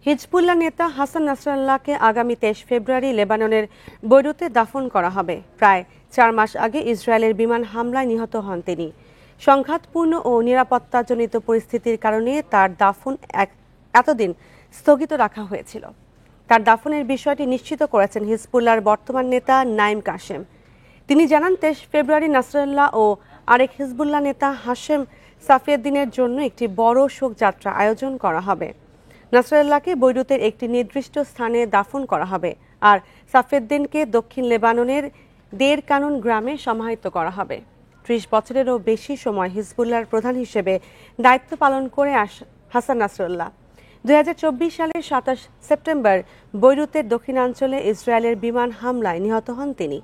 Hezbollah নেতা হাসান নাসরাল্লাহকে আগামী 23 ফেব্রুয়ারি লেবাননের বৈরুতে দাফন করা হবে। প্রায় 4 মাস আগে ইসরায়েলের বিমান হামলায় নিহত হন তিনি। সংঘাতপূর্ণ ও নিরাপত্তাজনিত পরিস্থিতির কারণে তার দাফন এতদিন স্থগিত রাখা হয়েছিল। তার দাফনের বিষয়টি নিশ্চিত করেছেন হিজবুল্লাহর বর্তমান নেতা নাইম কাশেম। তিনি জানান 23 ফেব্রুয়ারি নাসরাল্লাহ ও আরেক হিজবুল্লাহ নেতা হাশেম সাফিউদ্দিনের জন্য একটি বড় শোকযাত্রা আয়োজন করা হবে। নাসরাল্লাহকে বৈরুতের একটি নির্দিষ্ট স্থানে দাফন করা হবে আর সাফিউদ্দিনকে দক্ষিণ লেবাননের দের কানুন গ্রামে সমাহিত করা হবে। 30 বছরেরও বেশি সময় হিজবুল্লাহর প্রধান হিসেবে দায়িত্ব পালন করে হাসান নাসরাল্লাহ 2024 সালের 27 সেপ্টেম্বর বৈরুতের দক্ষিণাঞ্চলে ইসরায়েলের বিমান হামলায় নিহত হন তিনি।